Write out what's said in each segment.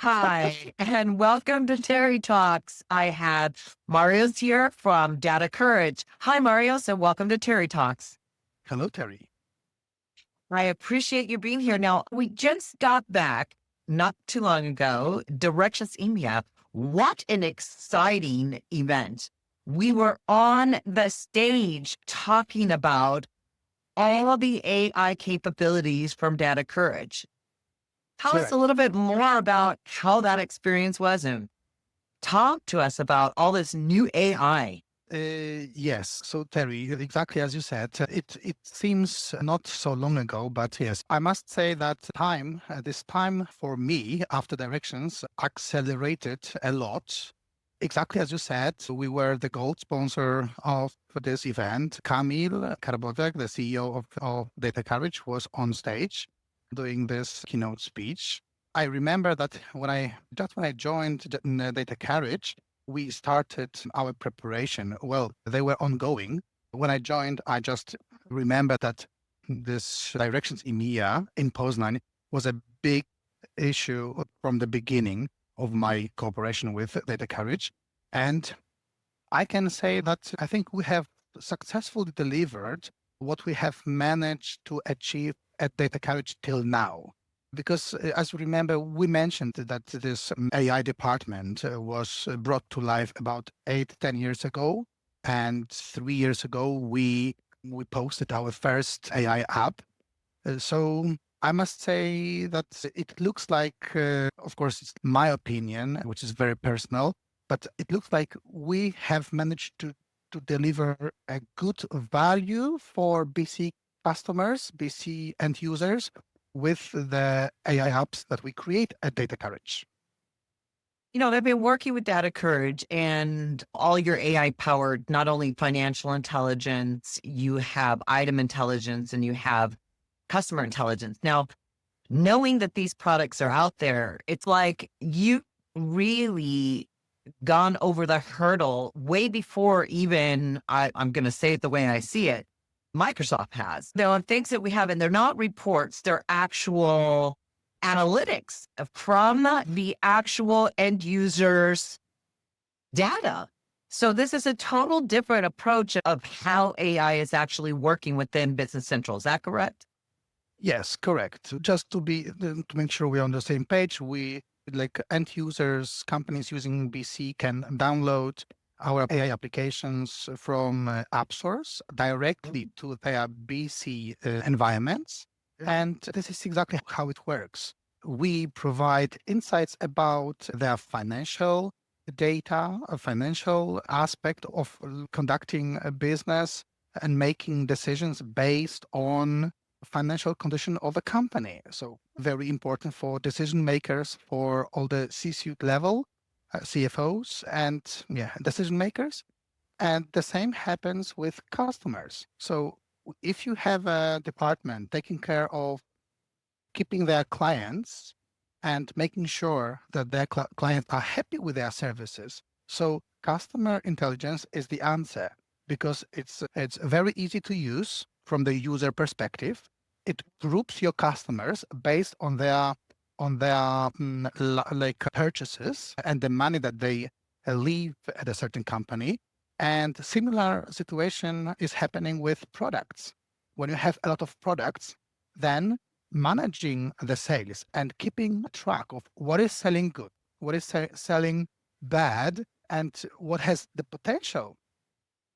Hi, and welcome to Terri Talks. I have Mariusz here from Data Courage. Hi, Mariusz, and welcome to Terri Talks. Hello, Terry. I appreciate you being here. Now, we just got back not too long ago, Directions EMEA. What an exciting event. We were on the stage talking about all the AI capabilities from Data Courage. Tell us a Correct. little bit more about how that experience was and talk to us about all this new AI. Yes. So, Terry, exactly as you said, it seems not so long ago, but yes, I must say that this time for me after directions accelerated a lot. Exactly as you said, we were the gold sponsor of this event. Kamil Karbowek, the CEO of Data Courage, was on stage doing this keynote speech. I remember that when I joined Data Courage, we started our preparation. Well, they were ongoing. When I joined, I just remember that this Directions EMEA in Poznan was a big issue from the beginning of my cooperation with Data Courage. And I can say that I think we have successfully delivered what we have managed to achieve at Data Courage till now. Because as you remember, we mentioned that this AI department was brought to life about 8, 10 years ago. And 3 years ago, we posted our first AI app. So I must say that it looks like, of course, it's my opinion, which is very personal, but it looks like we have managed to deliver a good value for BC customers, BC end users with the AI apps that we create at Data Courage. They've been working with Data Courage and all your AI powered, not only financial intelligence, you have item intelligence and you have customer intelligence. Now, knowing that these products are out there, it's like you really gone over the hurdle way before even I'm going to say it the way I see it. Microsoft has. There are things that we have, and they're not reports, they're actual analytics from the actual end users' data. So this is a total different approach of how AI is actually working within Business Central. Is that correct? Yes, correct. Just to make sure we're on the same page, we like end users, companies using BC can download our AI applications from App Source directly to their BC environments. And this is exactly how it works. We provide insights about their financial data, a financial aspect of conducting a business and making decisions based on financial condition of a company. So very important for decision makers, for all the C-suite level, CFOs and decision makers. And the same happens with customers. So if you have a department taking care of keeping their clients and making sure that their clients are happy with their services, so customer intelligence is the answer because it's very easy to use from the user perspective. It groups your customers based on their like purchases and the money that they leave at a certain company. And similar situation is happening with products. When you have a lot of products, then managing the sales and keeping track of what is selling good, what is selling bad, and what has the potential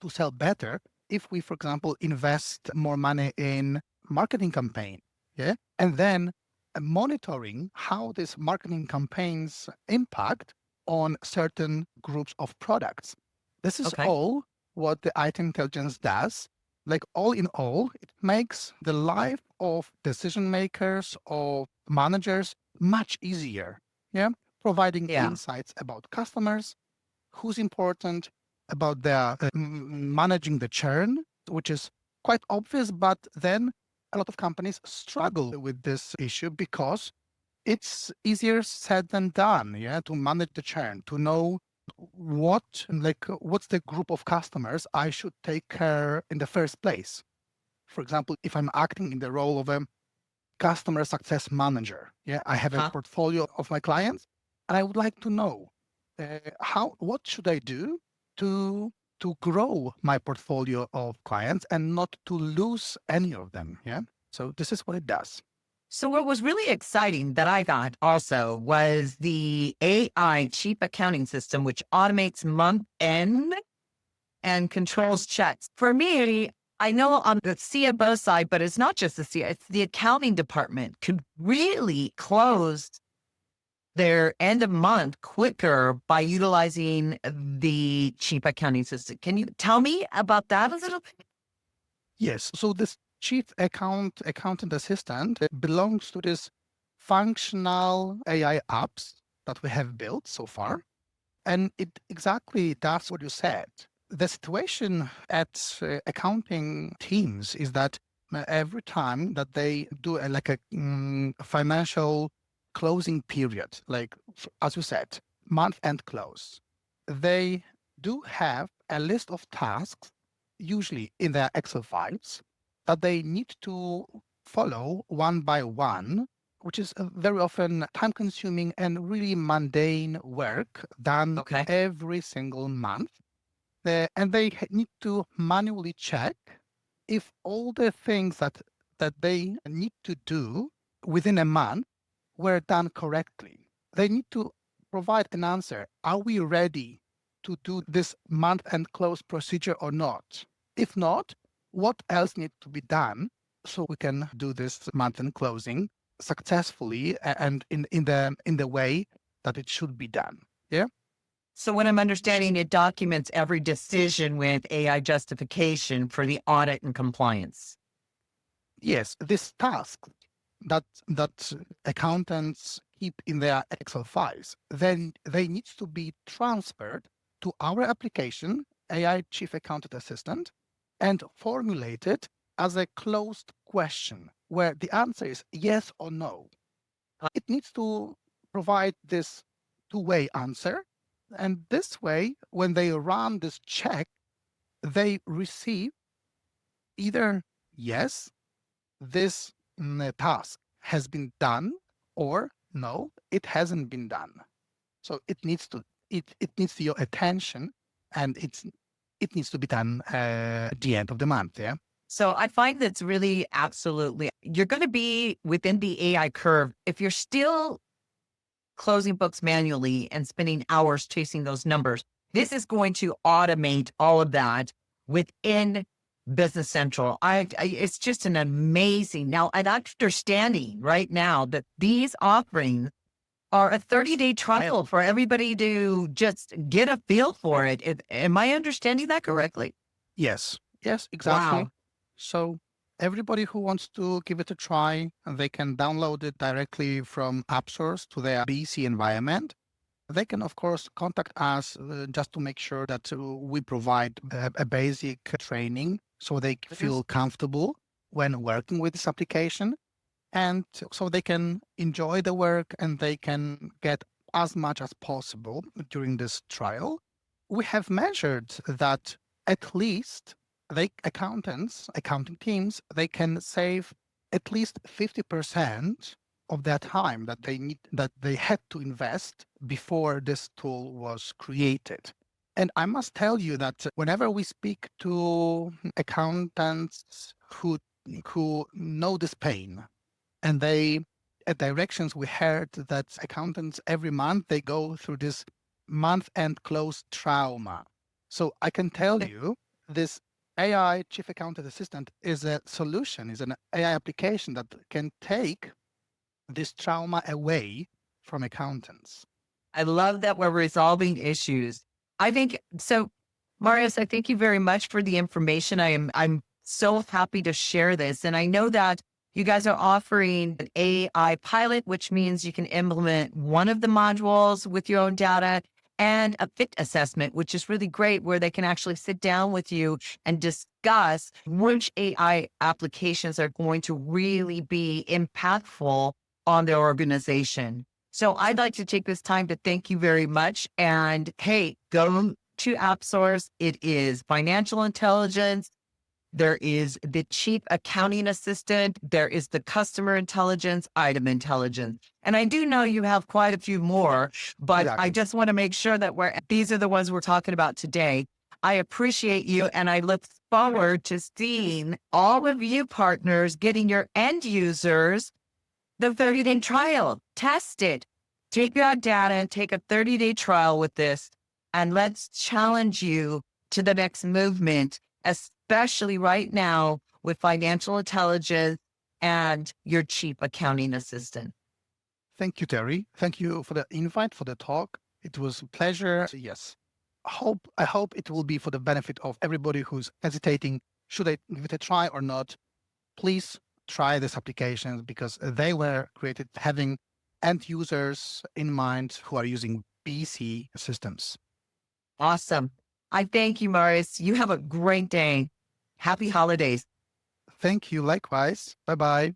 to sell better if we, for example, invest more money in marketing campaign, and then monitoring how these marketing campaigns impact on certain groups of products. This is Okay. all what the item intelligence does. Like all in all, it makes the life of decision makers or managers much easier. Providing Yeah. insights about customers, who's important, about their managing the churn, which is quite obvious, but then a lot of companies struggle with this issue because it's easier said than done, to manage the churn, to know what's the group of customers I should take care in the first place. For example, if I'm acting in the role of a customer success manager, I have a Huh? portfolio of my clients, And I would like to know what should I do to grow my portfolio of clients and not to lose any of them. Yeah. So this is what it does. So what was really exciting that I got also was the AI chief accounting system, which automates month end and controls checks. For me, I know on the CFO side, but it's not just the CFO, it's the accounting department could really close their end of month quicker by utilizing the chief accounting system. Can you tell me about that a little bit? Yes. So this chief accountant assistant belongs to this functional AI apps that we have built so far. And it exactly does what you said. The situation at accounting teams is that every time that they do a financial closing period, as you said, month end close, they do have a list of tasks, usually in their Excel files, that they need to follow one by one, which is very often time consuming and really mundane work done Okay. every single month. And they need to manually check if all the things that they need to do within a month were done correctly. They need to provide an answer. Are we ready to do this month end close procedure or not? If not, what else needs to be done so we can do this month end closing successfully and in the way that it should be done? Yeah. So what I'm understanding, it documents every decision with AI justification for the audit and compliance. Yes, this task that accountants keep in their Excel files, then they need to be transferred to our application, AI Chief Accountant Assistant, and formulated as a closed question where the answer is yes or no. It needs to provide this two-way answer. And this way, when they run this check, they receive either yes, this task has been done, or no, it hasn't been done. So it needs your attention, and it needs to be done at the end of the month. Yeah. So I find that's really absolutely, you're going to be within the AI curve. If you're still closing books manually and spending hours chasing those numbers, this is going to automate all of that within Business Central. It's just an amazing now, an understanding right now that these offerings are a 30-day trial for everybody to just get a feel for it. Am I understanding that correctly? Yes. Yes, exactly. Wow. So everybody who wants to give it a try, they can download it directly from App Source to their BC environment. They can, of course, contact us just to make sure that we provide a basic training so they feel comfortable when working with this application. And so they can enjoy the work and they can get as much as possible during this trial. We have measured that at least accounting teams, they can save at least 50% of their time that they had to invest before this tool was created. And I must tell you that whenever we speak to accountants who know this pain, and they at directions we heard that accountants every month they go through this month end close trauma. So I can tell you this AI chief accountant assistant is a solution, is an AI application that can take this trauma away from accountants. I love that we're resolving issues. I think so. Mariusz, I thank you very much for the information. I'm so happy to share this. And I know that you guys are offering an AI pilot, which means you can implement one of the modules with your own data, and a fit assessment, which is really great, where they can actually sit down with you and discuss which AI applications are going to really be impactful on their organization. So I'd like to take this time to thank you very much. And hey, go to AppSource. It is financial intelligence there is the chief accounting assistant, there is the customer intelligence, item intelligence. And I do know you have quite a few more, but I Exactly. just want to make sure that these are the ones we're talking about today. I appreciate you and I look forward to seeing all of you partners getting your end users the 30-day trial. Test it. Take your data, take a 30-day trial with this, and let's challenge you to the next movement, especially right now with financial intelligence and your chief accounting assistant. Thank you, Terry. Thank you for the invite, for the talk. It was a pleasure. Yes. I hope it will be for the benefit of everybody who's hesitating. Should I give it a try or not? Please try this application because they were created having end users in mind who are using BC systems. Awesome. I thank you, Mariusz. You have a great day. Happy holidays. Thank you. Likewise. Bye bye.